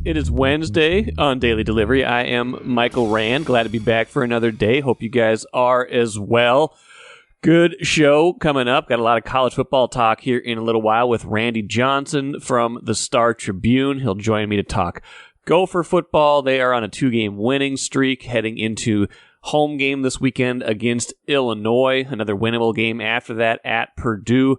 It is Wednesday on Daily Delivery. I am Michael Rand. Glad to be back for another day. Hope you guys are as well. Good show coming up. Got a lot of college football talk here in a little while with Randy Johnson from the Star Tribune. He'll join me to talk Gopher football. They are on a 2-game winning streak heading into home game this weekend against Illinois. Another winnable game after that at Purdue.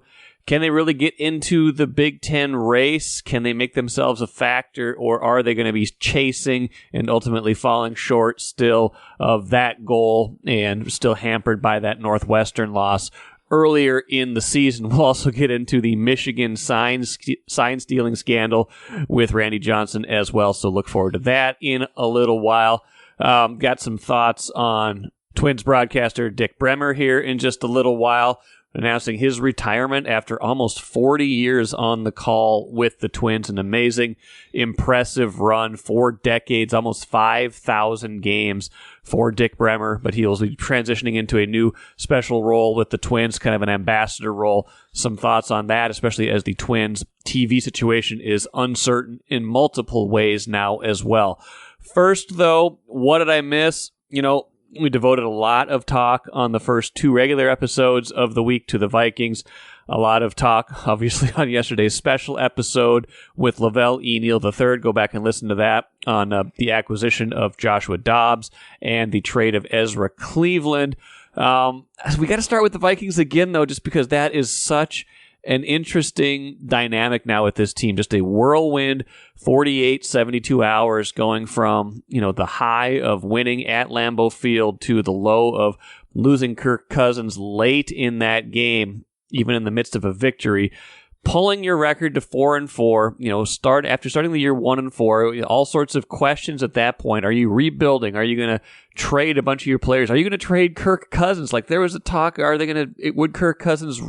Can they really get into the Big Ten race? Can they make themselves a factor, or are they going to be chasing and ultimately falling short still of that goal and still hampered by that Northwestern loss earlier in the season? We'll also get into the Michigan sign stealing scandal with Randy Johnson as well, so look forward to that in a little while. Got some thoughts on Twins broadcaster Dick Bremer here in just a little while, announcing his retirement after almost 40 years on the call with the Twins. An amazing, impressive run, 4 decades, almost 5,000 games for Dick Bremer, but he'll be transitioning into a new special role with the Twins, kind of an ambassador role. Some thoughts on that, especially as the Twins TV situation is uncertain in multiple ways now as well. First, though, what did I miss? We devoted a lot of talk on the first 2 regular episodes of the week to the Vikings. A lot of talk, obviously, on yesterday's special episode with Lavelle E. Neal III. Go back and listen to that on the acquisition of Joshua Dobbs and the trade of Ezra Cleveland. We got to start with the Vikings again, though, just because that is such an interesting dynamic now with this team. Just a whirlwind 48, 72 hours going from, the high of winning at Lambeau Field to the low of losing Kirk Cousins late in that game, even in the midst of a victory. Pulling your record to 4-4, after starting the year 1-4, all sorts of questions at that point. Are you rebuilding? Are you going to trade a bunch of your players? Are you going to trade Kirk Cousins? Like, there was a talk, would Kirk Cousins,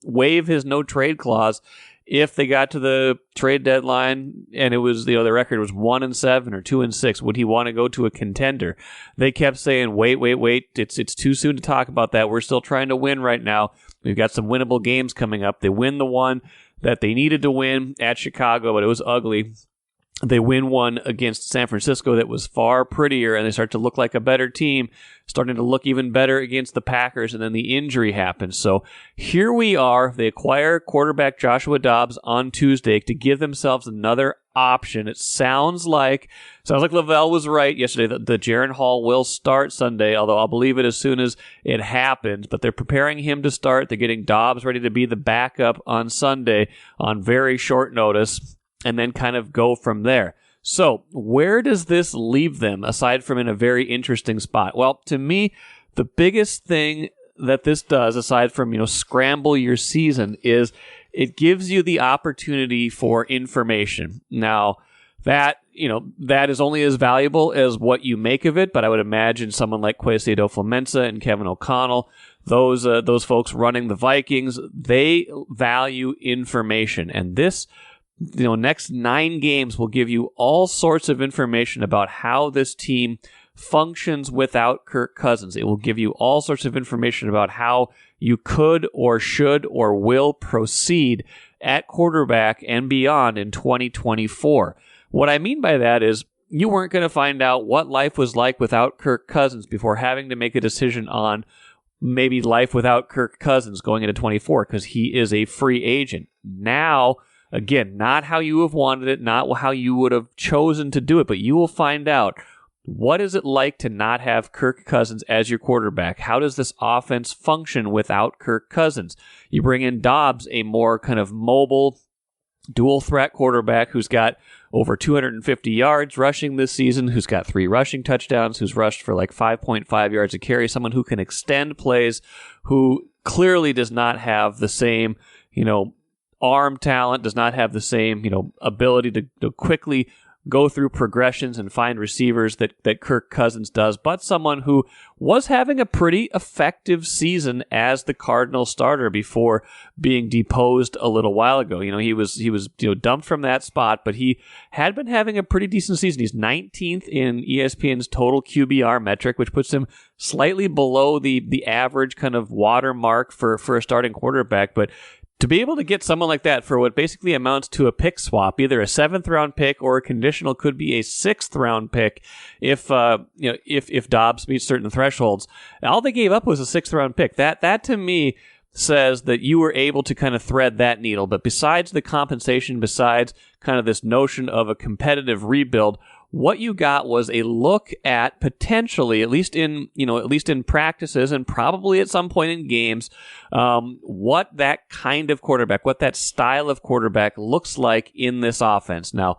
waive his no trade clause if they got to the trade deadline and it was, the record was 1-7 or 2-6? Would he want to go to a contender? They kept saying, wait. It's too soon to talk about that. We're still trying to win right now. We've got some winnable games coming up. They win the one that they needed to win at Chicago, but it was ugly. They win one against San Francisco that was far prettier, and they start to look like a better team, starting to look even better against the Packers, and then the injury happens. So here we are. They acquire quarterback Joshua Dobbs on Tuesday to give themselves another option. It sounds like Lavelle was right yesterday that the Jaron Hall will start Sunday, although I'll believe it as soon as it happens. But they're preparing him to start. They're getting Dobbs ready to be the backup on Sunday on very short notice, and then kind of go from there. So where does this leave them, aside from in a very interesting spot? Well, to me, the biggest thing that this does, aside from, scramble your season, is it gives you the opportunity for information. Now, that is only as valuable as what you make of it, but I would imagine someone like Kwesi Adofo-Mensah and Kevin O'Connell, those folks running the Vikings, they value information. And this, next 9 games will give you all sorts of information about how this team functions without Kirk Cousins. It will give you all sorts of information about how you could or should or will proceed at quarterback and beyond in 2024. What I mean by that is you weren't going to find out what life was like without Kirk Cousins before having to make a decision on maybe life without Kirk Cousins going into 24, because he is a free agent. Now, again, not how you have wanted it, not how you would have chosen to do it, but you will find out, what is it like to not have Kirk Cousins as your quarterback? How does this offense function without Kirk Cousins? You bring in Dobbs, a more kind of mobile, dual-threat quarterback who's got over 250 yards rushing this season, who's got 3 rushing touchdowns, who's rushed for like 5.5 yards a carry, someone who can extend plays, who clearly does not have the same, arm talent, does not have the same, ability to quickly go through progressions and find receivers that Kirk Cousins does, but someone who was having a pretty effective season as the Cardinal starter before being deposed a little while ago. You know, he was dumped from that spot, but he had been having a pretty decent season. He's 19th in ESPN's total QBR metric, which puts him slightly below the average kind of watermark for a starting quarterback, but to be able to get someone like that for what basically amounts to a pick swap, either a 7th-round pick or a conditional could be a 6th-round pick if Dobbs meets certain thresholds. All they gave up was a 6th-round pick. That to me says that you were able to kind of thread that needle. But besides the compensation, besides kind of this notion of a competitive rebuild, what you got was a look at potentially, at least in practices and probably at some point in games, what that kind of quarterback, what that style of quarterback looks like in this offense. Now,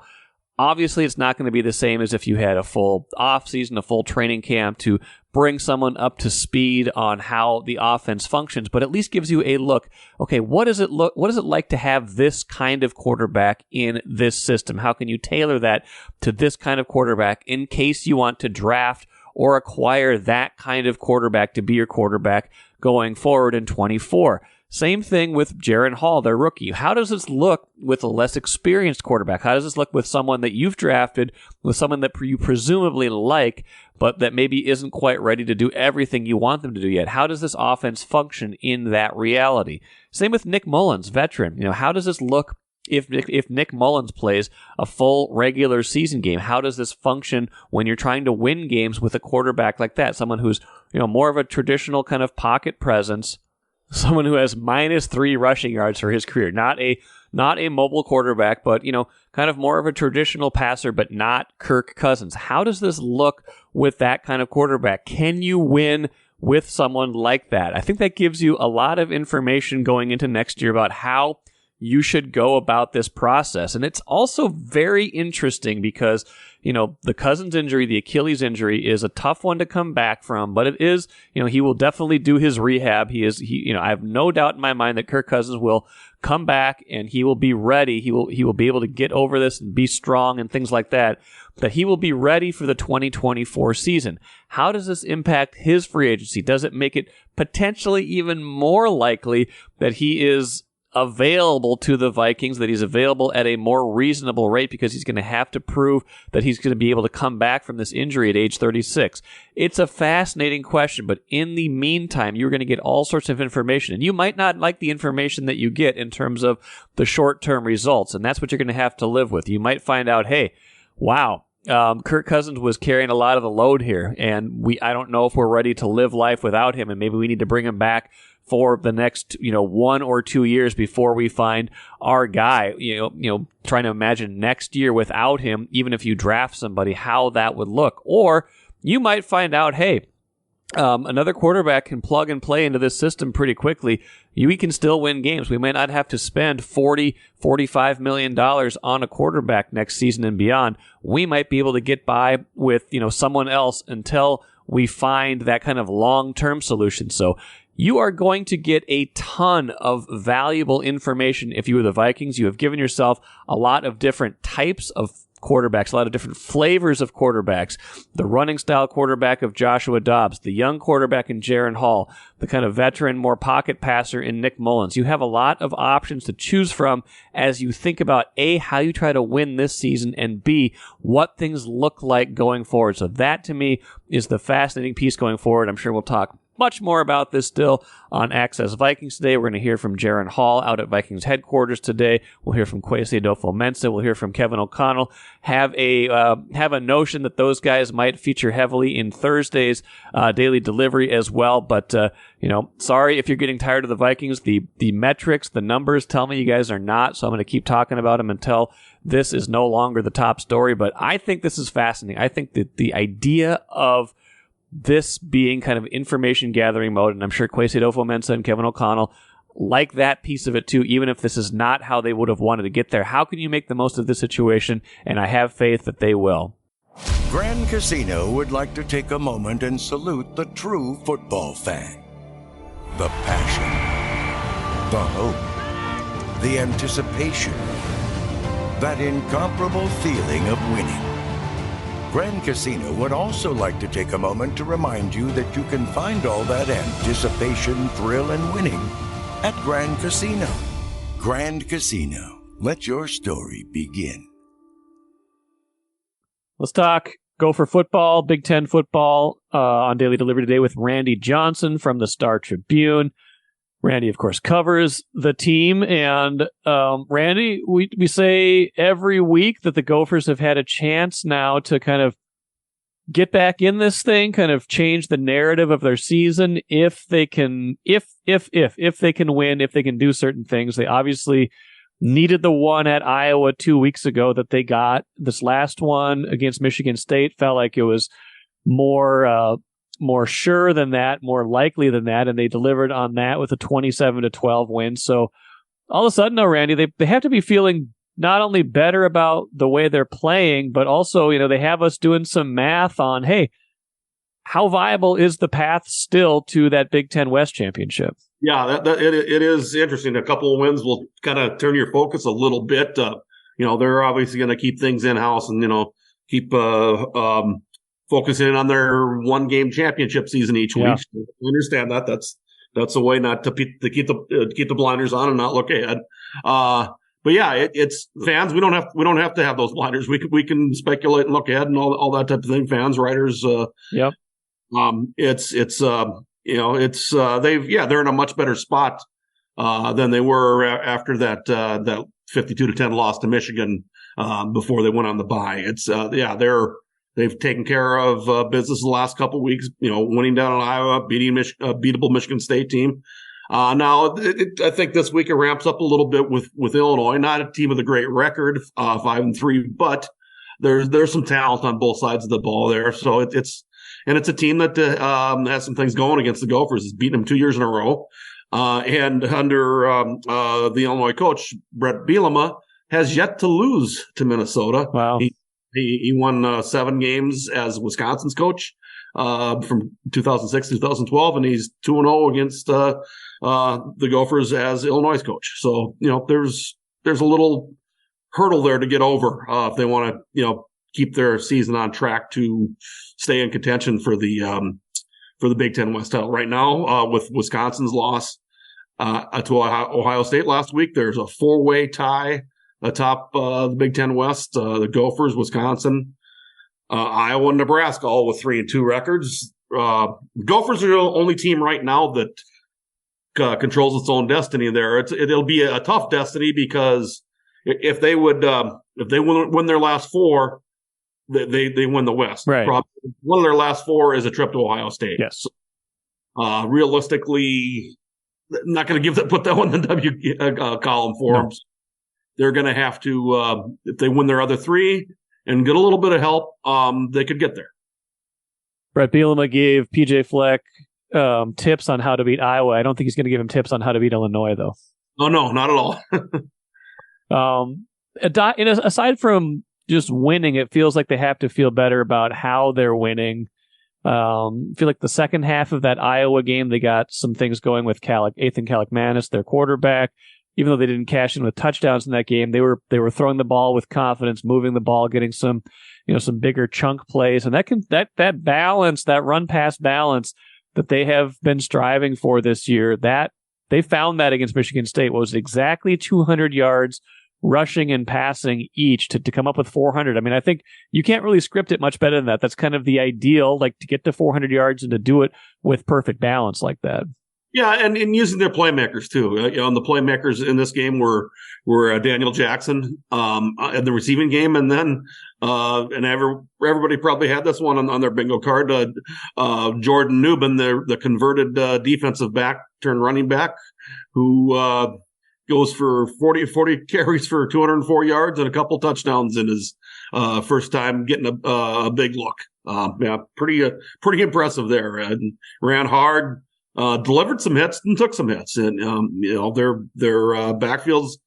obviously, it's not going to be the same as if you had a full offseason, a full training camp to bring someone up to speed on how the offense functions, but at least gives you a look. Okay, what is it like to have this kind of quarterback in this system? How can you tailor that to this kind of quarterback in case you want to draft or acquire that kind of quarterback to be your quarterback going forward in 24? Same thing with Jaren Hall, their rookie. How does this look with a less experienced quarterback? How does this look with someone that you've drafted, with someone that you presumably like, but that maybe isn't quite ready to do everything you want them to do yet? How does this offense function in that reality? Same with Nick Mullins, veteran. How does this look if Nick Mullins plays a full regular season game? How does this function when you're trying to win games with a quarterback like that? Someone who's more of a traditional kind of pocket presence, someone who has -3 rushing yards for his career, not a mobile quarterback, but kind of more of a traditional passer, but not Kirk Cousins. How does this look with that kind of quarterback? Can you win with someone like that? I think that gives you a lot of information going into next year about how you should go about this process. And it's also very interesting because, the Cousins injury, the Achilles injury is a tough one to come back from, but it is, he will definitely do his rehab. I have no doubt in my mind that Kirk Cousins will come back and he will be ready. He will be able to get over this and be strong and things like that, that he will be ready for the 2024 season. How does this impact his free agency? Does it make it potentially even more likely that he is available to the Vikings, that he's available at a more reasonable rate because he's going to have to prove that he's going to be able to come back from this injury at age 36? It's a fascinating question, but in the meantime, you're going to get all sorts of information, and you might not like the information that you get in terms of the short-term results, and that's what you're going to have to live with. You might find out, hey, wow, Kirk Cousins was carrying a lot of the load here, and I don't know if we're ready to live life without him, and maybe we need to bring him back for the next, 1 or 2 years before we find our guy. Trying to imagine next year without him, even if you draft somebody, how that would look. Or you might find out, hey, another quarterback can plug and play into this system pretty quickly. We can still win games. We might not have to spend $40-45 million on a quarterback next season and beyond. We might be able to get by with, someone else until we find that kind of long-term solution. So you are going to get a ton of valuable information if you are the Vikings. You have given yourself a lot of different types of quarterbacks, a lot of different flavors of quarterbacks. The running style quarterback of Joshua Dobbs, the young quarterback in Jaren Hall, the kind of veteran, more pocket passer in Nick Mullins. You have a lot of options to choose from as you think about A, how you try to win this season, and B, what things look like going forward. So that to me is the fascinating piece going forward. I'm sure we'll talk much more about this still on Access Vikings today. We're going to hear from Jaren Hall out at Vikings headquarters today. We'll hear from Kwesi Adofo-Mensah. We'll hear from Kevin O'Connell. Have a notion that those guys might feature heavily in Thursday's daily delivery as well. But sorry if you're getting tired of the Vikings. The metrics, the numbers tell me you guys are not. So I'm going to keep talking about them until this is no longer the top story. But I think this is fascinating. I think that the idea of this being kind of information gathering mode, and I'm sure Kwesi Adofo-Mensah and Kevin O'Connell like that piece of it too, even if this is not how they would have wanted to get there. How can you make the most of this situation? And I have faith that they will. Grand Casino would like to take a moment and salute the true football fan. The passion, the hope, the anticipation, that incomparable feeling of winning. Grand Casino would also like to take a moment to remind you that you can find all that anticipation, thrill, and winning at Grand Casino. Grand Casino, let your story begin. Let's talk Gopher football, Big Ten football on Daily Delivery today with Randy Johnson from the Star Tribune. Randy, of course, covers the team. And Randy, we say every week that the Gophers have had a chance now to kind of get back in this thing, kind of change the narrative of their season if they can, if they can win, if they can do certain things. They obviously needed the one at Iowa 2 weeks ago that they got. This last one against Michigan State felt like it was more sure than that, more likely than that, and they delivered on that with a 27-12 win. So all of a sudden, Randy, they have to be feeling not only better about the way they're playing, but also, they have us doing some math on, hey, how viable is the path still to that Big Ten West championship? Yeah, it is interesting. A couple of wins will kind of turn your focus a little bit. They're obviously going to keep things in-house and, keep focusing on their one-game championship season each week. I understand that. That's a way not to keep the blinders on and not look ahead. But yeah, it's fans. We don't have to have those blinders. We can speculate and look ahead and all that type of thing. Fans, writers. Yep. They're in a much better spot than they were after that 52-10 loss to Michigan before they went on the bye. They've taken care of business the last couple of weeks. Winning down in Iowa, beating a beatable Michigan State team. Now, I think this week it ramps up a little bit with Illinois. Not a team with a great record, 5-3, but there's some talent on both sides of the ball there. So it's a team that has some things going against the Gophers. It's beaten them 2 years in a row, and under the Illinois coach Brett Bielema has yet to lose to Minnesota. Wow. He won 7 games as Wisconsin's coach from 2006 to 2012, and he's 2-0 against the Gophers as Illinois coach. So there's a little hurdle there to get over if they want to keep their season on track to stay in contention for the Big Ten West title. Right now, with Wisconsin's loss to Ohio State last week, there's a 4-way tie atop the Big Ten West. The Gophers, Wisconsin, Iowa, and Nebraska, all with 3-2 records. Gophers are the only team right now that controls its own destiny there. It'll be a tough destiny because if they win their last 4, they win the West. Right. Probably one of their last 4 is a trip to Ohio State. Yes. So, realistically, not going to put that one in the W column for them. They're going to have to, if they win their other 3 and get a little bit of help, they could get there. Brett Bielema gave PJ Fleck tips on how to beat Iowa. I don't think he's going to give him tips on how to beat Illinois, though. Oh, no, not at all. Aside from just winning, it feels like they have to feel better about how they're winning. I feel like the second half of that Iowa game, they got some things going with Ethan Kaliakmanis, their quarterback. Even though they didn't cash in with touchdowns in that game, they were throwing the ball with confidence, moving the ball, getting some bigger chunk plays, and that balance, that run pass balance that they have been striving for this year, that they found that against Michigan State was exactly 200 yards rushing and passing each to come up with 400. I mean, I think you can't really script it much better than that. That's kind of the ideal, like to get to 400 yards and to do it with perfect balance like that. Yeah, and using their playmakers too. And the playmakers in this game were Daniel Jackson in the receiving game, and then everybody probably had this one on their bingo card. Jordan Newman, the converted defensive back turned running back, who goes for 40 carries for 204 yards and a couple touchdowns in his first time getting a big look. Pretty impressive there. And ran hard. Delivered some hits and took some hits, and their backfield's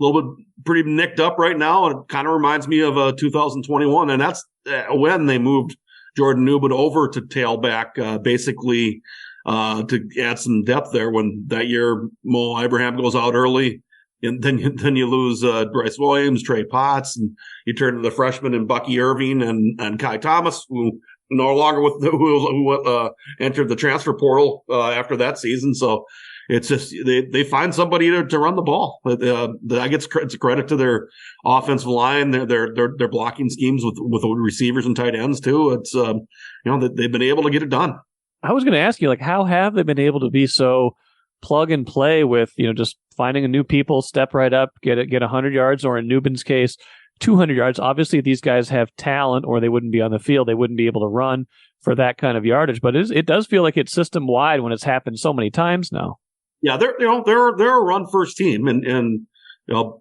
a little bit pretty nicked up right now, and it kind of reminds me of 2021, and that's when they moved Jordan Newman over to tailback, basically to add some depth there. When that year Mo Ibrahim goes out early, and then you lose Bryce Williams, Trey Potts, and you turn to the freshmen and Bucky Irving and Kai Thomas, who no longer who entered the transfer portal after that season. So it's just they find somebody to run the ball. I guess it's a credit to their offensive line, their blocking schemes with receivers and tight ends too. It's they've been able to get it done. I was going to ask you, like, how have they been able to be so plug and play with, just finding a new people, step right up, get 100 yards, or in Newbin's case, 200 yards. Obviously, these guys have talent, or they wouldn't be on the field. They wouldn't be able to run for that kind of yardage. But it does feel like it's system wide when it's happened so many times now. Yeah, they're a run first team, and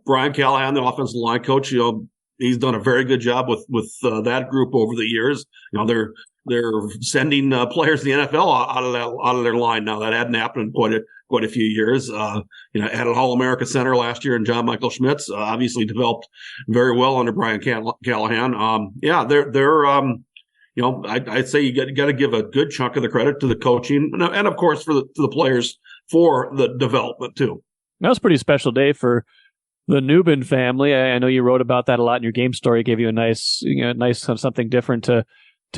Brian Callahan, the offensive line coach, he's done a very good job with that group over the years. They're sending players in the NFL out of their line now. That hadn't happened in quite a few years. Added All-America center last year, and John Michael Schmitz obviously developed very well under Brian Callahan. I'd say you got to give a good chunk of the credit to the coaching, and of course to the players for the development too. That was a pretty special day for the Newbin family. I know you wrote about that a lot in your game story. It gave you a nice something different to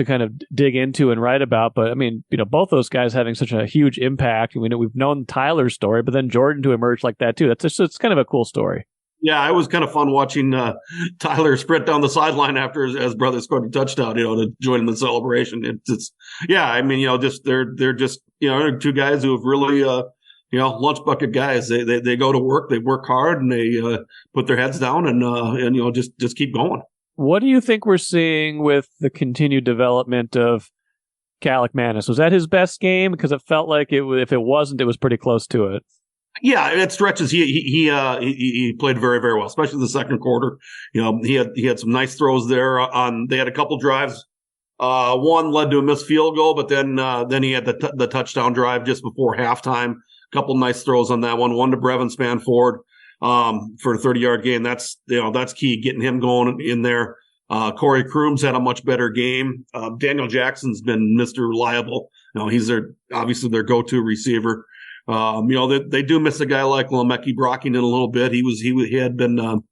kind of dig into and write about. But I mean, both those guys having such a huge impact. We've known Tyler's story, but then Jordan to emerge like that too. It's kind of a cool story. Yeah, it was kind of fun watching Tyler sprint down the sideline after his brother scored a touchdown, to join in the celebration. They're just two guys who have really, lunch bucket guys. They go to work, they work hard, and they put their heads down and just keep going. What do you think we're seeing with the continued development of Calic Manis? Was that his best game? Because it felt like if it wasn't, it was pretty close to it. Yeah, at stretches he played very, very well, especially the second quarter. He had some nice throws there. They had a couple drives. One led to a missed field goal, but then he had the touchdown drive just before halftime. A couple nice throws on that one. One to Brevin Spanford for a 30-yard gain. That's key, getting him going in there. Corey Crooms had a much better game. Daniel Jackson's been Mr. Reliable. He's obviously their go-to receiver. They do miss a guy like Lemeki Brockington a little bit. He had been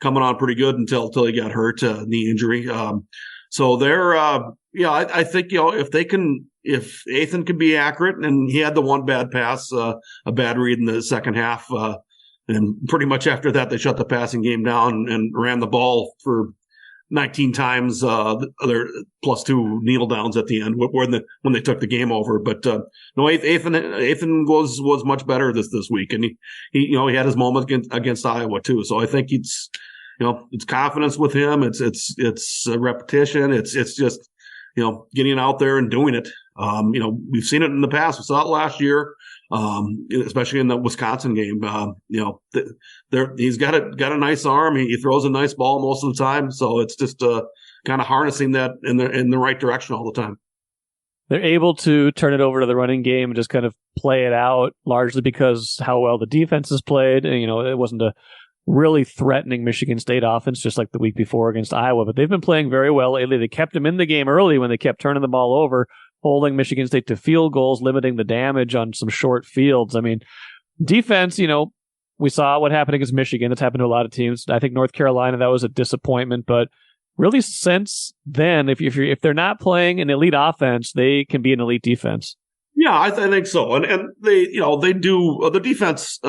coming on pretty good until he got hurt, knee injury. So they're I think if Ethan can be accurate, and he had the one bad pass, a bad read in the second half, and pretty much after that they shut the passing game down and ran the ball for 19 times, other plus 2 kneel downs at the end when they took the game over. But no, Ethan was much better this week, and he had his moment against Iowa too. So I think it's confidence with him. It's a repetition. It's just getting out there and doing it. We've seen it in the past. We saw it last year, especially in the Wisconsin game. He's got a nice arm. He throws a nice ball most of the time. So it's just kind of harnessing that in the right direction all the time. They're able to turn it over to the running game and just kind of play it out, largely because how well the defense has played. And, it wasn't a really threatening Michigan State offense, just like the week before against Iowa. But they've been playing very well lately. They kept them in the game early when they kept turning the ball over, holding Michigan State to field goals, limiting the damage on some short fields. I mean, defense, we saw what happened against Michigan. That's happened to a lot of teams. I think North Carolina, that was a disappointment. But really since then, if they're not playing an elite offense, they can be an elite defense. Yeah, I think so. And they do the defense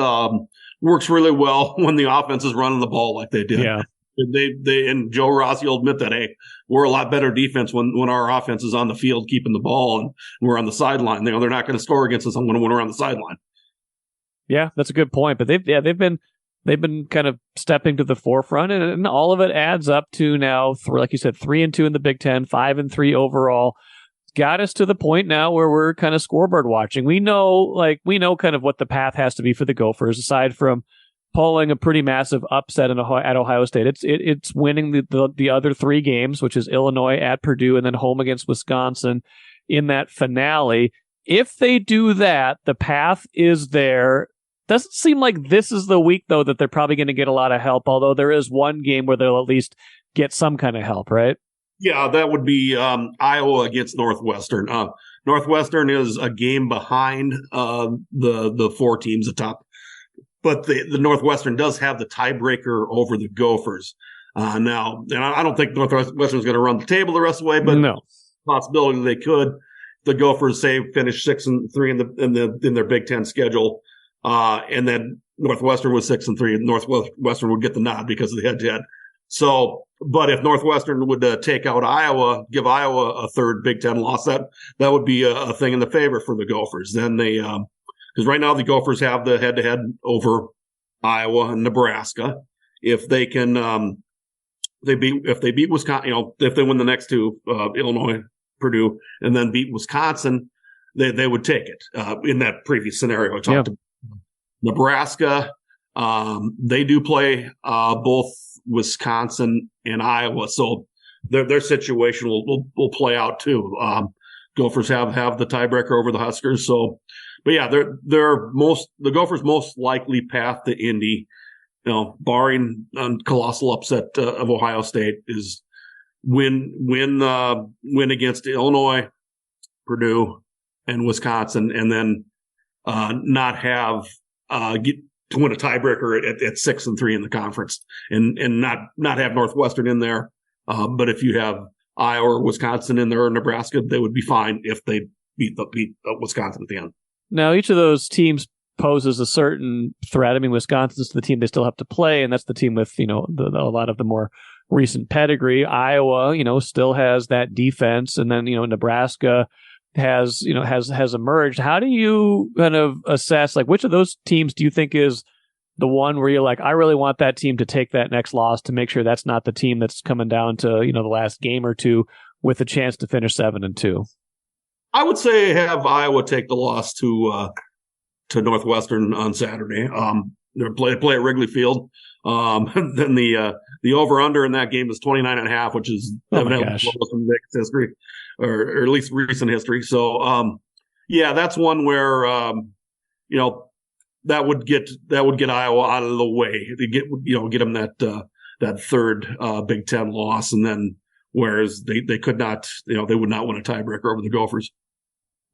works really well when the offense is running the ball like they did. Yeah. They and Joe Rossi will admit that, hey, we're a lot better defense when our offense is on the field keeping the ball and we're on the sideline. They're not going to score against us when we're on the sideline. Yeah, that's a good point. But they've been kind of stepping to the forefront, and all of it adds up to now, like you said, 3-2 in the Big Ten, 5-3 overall. Got us to the point now where we're kind of scoreboard watching. We know kind of what the path has to be for the Gophers, aside from pulling a pretty massive upset at Ohio State. It's winning the other 3 games, which is Illinois, at Purdue, and then home against Wisconsin in that finale. If they do that, the path is there. Doesn't seem like this is the week, though, that they're probably going to get a lot of help, although there is one game where they'll at least get some kind of help, right? Yeah, that would be Iowa against Northwestern. Northwestern is a game behind the 4 teams atop, but the Northwestern does have the tiebreaker over the Gophers now. And I don't think Northwestern is going to run the table the rest of the way, but no possibility they could. The Gophers finish 6-3 in their Big Ten schedule, and then Northwestern was 6-3. Northwestern would get the nod because of the head-to-head. So, but if Northwestern would take out Iowa, give Iowa a third Big Ten loss, that would be a thing in the favor for the Gophers. Then they because right now the Gophers have the head-to-head over Iowa and Nebraska. If they can, if they beat Wisconsin, if they win the next two, Illinois, Purdue, and then beat Wisconsin, they would take it. In that previous scenario, I talked about Nebraska. They do play both Wisconsin and Iowa, so their situation will play out too. Gophers have the tiebreaker over the Huskers, so. But yeah, the Gophers' most likely path to Indy, barring a colossal upset of Ohio State, is win against Illinois, Purdue, and Wisconsin, and then not have get to win a tiebreaker at 6-3 in the conference, and not have Northwestern in there. But if you have Iowa or Wisconsin in there or Nebraska, they would be fine if they beat Wisconsin at the end. Now, each of those teams poses a certain threat. I mean, Wisconsin's the team they still have to play, and that's the team with, a lot of the more recent pedigree. Iowa, still has that defense, and then, Nebraska has emerged. How do you kind of assess, like, which of those teams do you think is the one where you're like, I really want that team to take that next loss to make sure that's not the team that's coming down to, the last game or two with a chance to finish 7-2? I would say have Iowa take the loss to Northwestern on Saturday. They play at Wrigley Field. Then the over/under in that game is 29.5, which is evidently lowest in Vegas history, or at least recent history. So that's one where that would get Iowa out of the way to get them that third Big Ten loss, and then whereas they could not, they would not win a tiebreaker over the Gophers.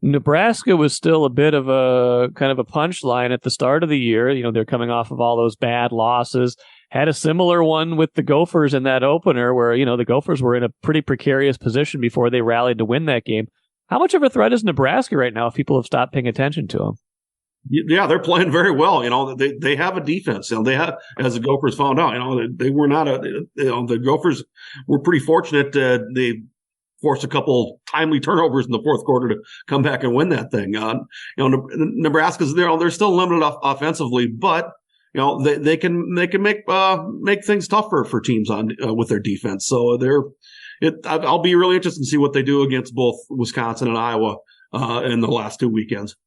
Nebraska was still a bit of a kind of a punchline at the start of the year. They're coming off of all those bad losses. Had a similar one with the Gophers in that opener where, the Gophers were in a pretty precarious position before they rallied to win that game. How much of a threat is Nebraska right now if people have stopped paying attention to them? Yeah, they're playing very well. They have a defense. They have, as the Gophers found out, they were not the Gophers were pretty fortunate. They forced a couple timely turnovers in the fourth quarter to come back and win that thing. Nebraska's they're still limited offensively, but they can make things tougher for teams with their defense. So I'll be really interested to see what they do against both Wisconsin and Iowa in the last 2 weekends.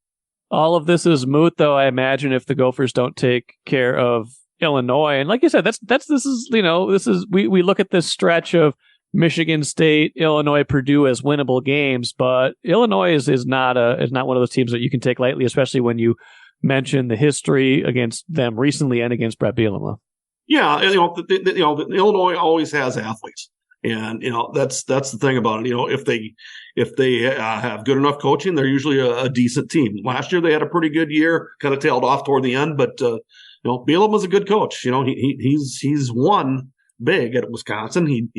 All of this is moot, though, I imagine, if the Gophers don't take care of Illinois. And like you said, we look at this stretch of Michigan State, Illinois, Purdue as winnable games, but Illinois is not one of those teams that you can take lightly, especially when you mention the history against them recently and against Brett Bielema. Yeah, Illinois always has athletes, and that's the thing about it. If they have good enough coaching, they're usually a decent team. Last year they had a pretty good year, kind of tailed off toward the end, but Bielema's a good coach. He's won big at Wisconsin.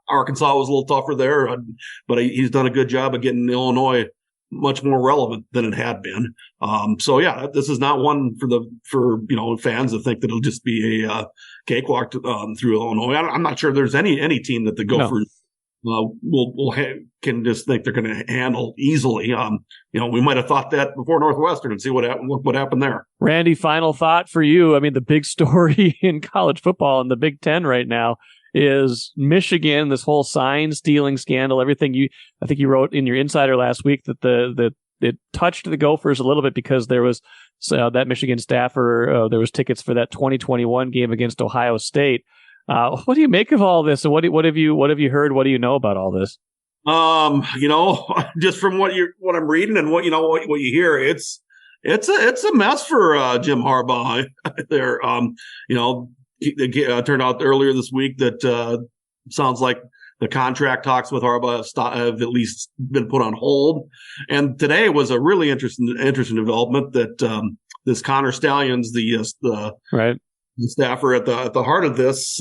Arkansas was a little tougher there, but he's done a good job of getting Illinois much more relevant than it had been. This is not one for fans that think that it'll just be a cakewalk through Illinois. I'm not sure there's any team that the Gophers can just think they're going to handle easily. We might have thought that before Northwestern and see what happened there. Randy, final thought for you. I mean, the big story in college football in the Big Ten right now is Michigan, this whole sign stealing scandal, everything. I think you wrote in your Insider last week that it touched the Gophers a little bit because there was that Michigan staffer, there was tickets for that 2021 game against Ohio State. What do you make of all this? And what have you heard? What do you know about all this? Just from what I'm reading and what you hear, it's a mess for Jim Harbaugh there. It turned out earlier this week that sounds like the contract talks with Harbaugh have at least been put on hold. And today was a really interesting development that this Connor Stallions, the staffer at the heart of this,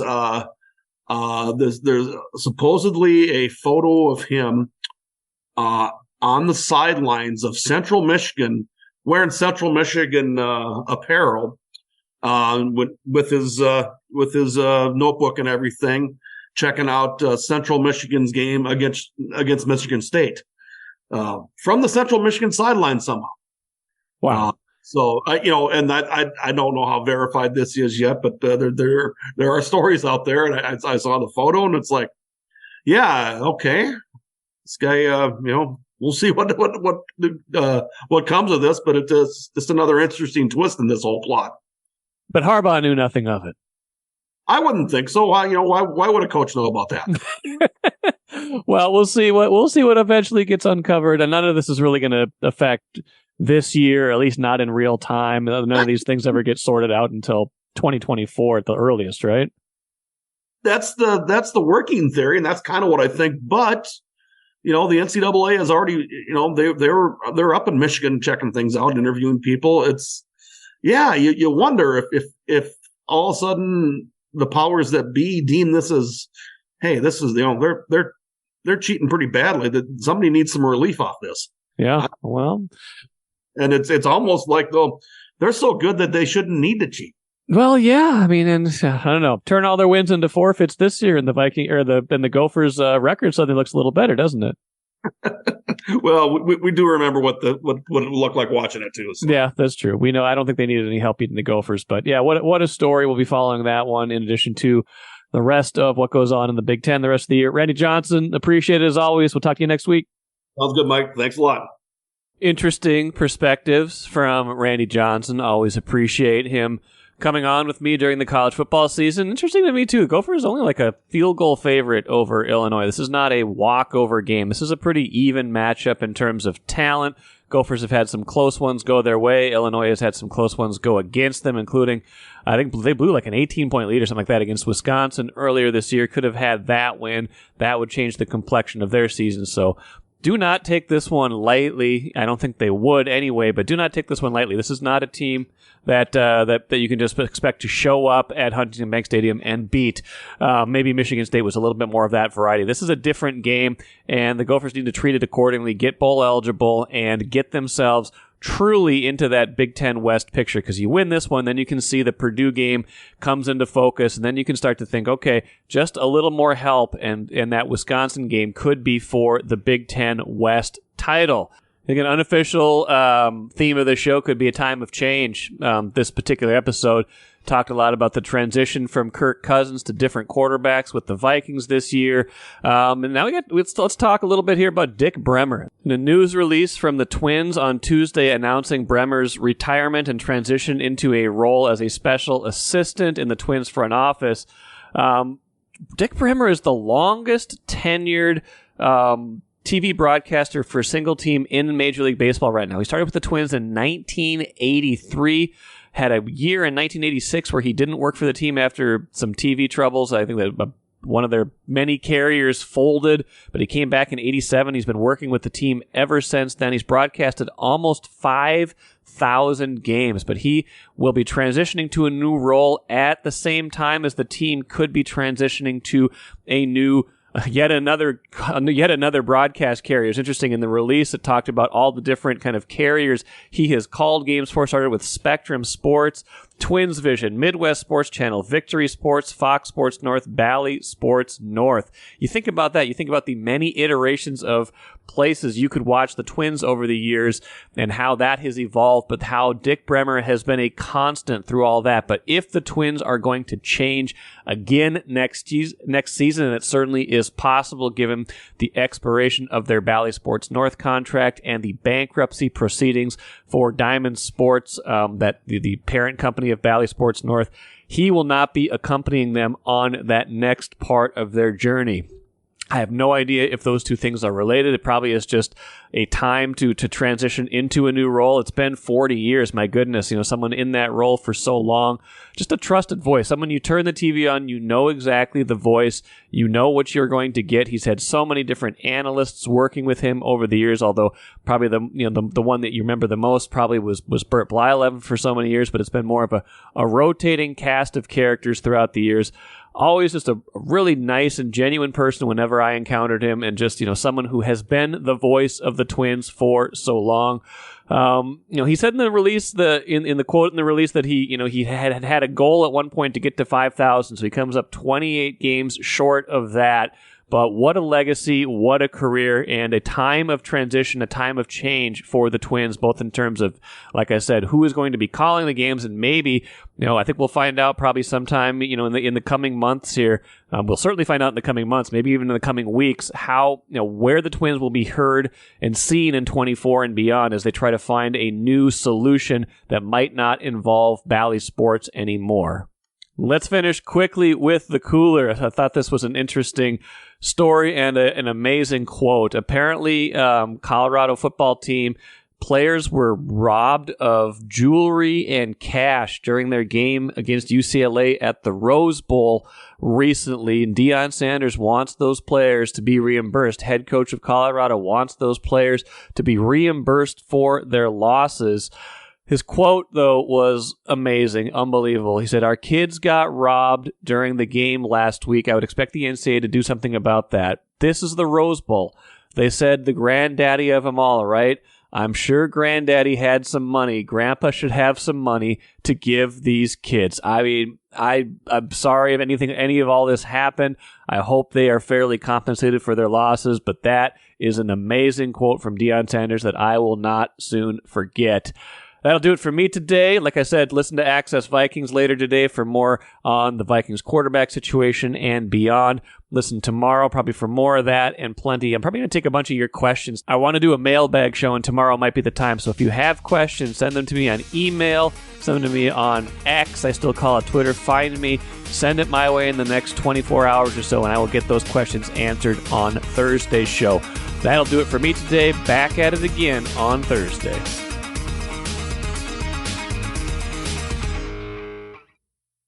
there's supposedly a photo of him on the sidelines of Central Michigan, wearing Central Michigan apparel. With his notebook and everything, checking out Central Michigan's game against Michigan State from the Central Michigan sideline somehow. Wow. So and I don't know how verified this is yet, but there are stories out there, and I saw the photo, and it's like, yeah, okay, this guy, we'll see what comes of this, but it's just another interesting twist in this whole plot. But Harbaugh knew nothing of it. I wouldn't think so. Why would a coach know about that? Well, we'll see what eventually gets uncovered, and none of this is really going to affect this year, at least not in real time. None of these things ever get sorted out until 2024 at the earliest, right? That's the working theory, and that's kind of what I think. But the NCAA has already, they're up in Michigan checking things out, interviewing people. It's you wonder if all of a sudden the powers that be deem this as, hey, this is they're cheating pretty badly. That somebody needs some relief off this. Yeah, well. And it's almost like they're so good that they shouldn't need to cheat. Well, yeah, I mean, and I don't know, turn all their wins into forfeits this year, and the the Gophers' record suddenly looks a little better, doesn't it? Well, we do remember what it looked like watching it too. So. Yeah, that's true. We know. I don't think they needed any help beating the Gophers, but yeah, what a story. We'll be following that one in addition to the rest of what goes on in the Big Ten the rest of the year. Randy Johnson, appreciate it as always. We'll talk to you next week. Sounds good, Mike. Thanks a lot. Interesting perspectives from Randy Johnson. Always appreciate him coming on with me during the college football season. Interesting to me, too. Gophers only like a field goal favorite over Illinois. This is not a walkover game. This is a pretty even matchup in terms of talent. Gophers have had some close ones go their way. Illinois has had some close ones go against them, including, I think they blew like an 18-point lead or something like that against Wisconsin earlier this year. Could have had that win. That would change the complexion of their season. So do not take this one lightly. I don't think they would anyway, but do not take this one lightly. This is not a team that you can just expect to show up at Huntington Bank Stadium and beat. Maybe Michigan State was a little bit more of that variety. This is a different game, and the Gophers need to treat it accordingly, get bowl eligible, and get themselves truly into that Big Ten West picture, because you win this one, then you can see the Purdue game comes into focus, and then you can start to think, okay, just a little more help, and that Wisconsin game could be for the Big Ten West title. I think an unofficial theme of the show could be a time of change. This particular episode talked a lot about the transition from Kirk Cousins to different quarterbacks with the Vikings this year. And now let's talk a little bit here about Dick Bremer. In a news release from the Twins on Tuesday announcing Bremer's retirement and transition into a role as a special assistant in the Twins front office, Dick Bremer is the longest tenured TV broadcaster for a single team in Major League Baseball right now. He started with the Twins in 1983, had a year in 1986 where he didn't work for the team after some TV troubles. I think that one of their many carriers folded, but he came back in 87. He's been working with the team ever since then. He's broadcasted almost 5,000 games, but he will be transitioning to a new role at the same time as the team could be transitioning to a new yet another broadcast carrier. It's interesting, in the release it talked about all the different kind of carriers he has called games for. Started with Spectrum Sports, Twins Vision, Midwest Sports Channel, Victory Sports, Fox Sports North, Bally Sports North. You think about that, you think about the many iterations of places you could watch the Twins over the years and how that has evolved, but how Dick Bremer has been a constant through all that. But if the Twins are going to change again next season, and it certainly is possible given the expiration of their Bally Sports North contract and the bankruptcy proceedings for Diamond Sports, that the parent company of Bally Sports North, he will not be accompanying them on that next part of their journey. I have no idea if those two things are related. It probably is just a time to transition into a new role. It's been 40 years, my goodness. Someone in that role for so long. Just a trusted voice. Someone you turn the TV on, you know exactly the voice. You know what you're going to get. He's had so many different analysts working with him over the years, although probably the one that you remember the most probably was Burt Blyleven for so many years, but it's been more of a rotating cast of characters throughout the years. Always just a really nice and genuine person whenever I encountered him, and just, someone who has been the voice of the Twins for so long. He said in the release, in the quote in the release, that he had a goal at one point to get to 5,000, so he comes up 28 games short of that. But what a legacy, what a career, and a time of transition, a time of change for the Twins, both in terms of, like I said, who is going to be calling the games, and maybe, I think we'll find out probably sometime, in the coming months here. We'll certainly find out in the coming months, maybe even in the coming weeks, how, where the Twins will be heard and seen in 24 and beyond as they try to find a new solution that might not involve Bally Sports anymore. Let's finish quickly with the cooler. I thought this was an interesting story and an amazing quote. Apparently, Colorado football team players were robbed of jewelry and cash during their game against UCLA at the Rose Bowl recently. And Deion Sanders wants those players to be reimbursed. Head coach of Colorado wants those players to be reimbursed for their losses. His quote, though, was amazing, unbelievable. He said, "Our kids got robbed during the game last week. I would expect the NCAA to do something about that. This is the Rose Bowl. They said the granddaddy of them all, right? I'm sure granddaddy had some money. Grandpa should have some money to give these kids." I mean, I'm sorry if any of all this happened. I hope they are fairly compensated for their losses, but that is an amazing quote from Deion Sanders that I will not soon forget. That'll do it for me today. Like I said, listen to Access Vikings later today for more on the Vikings quarterback situation and beyond. Listen tomorrow probably for more of that and plenty. I'm probably going to take a bunch of your questions. I want to do a mailbag show, and tomorrow might be the time. So if you have questions, send them to me on email, send them to me on X. I still call it Twitter. Find me, send it my way in the next 24 hours or so, and I will get those questions answered on Thursday's show. That'll do it for me today. Back at it again on Thursday.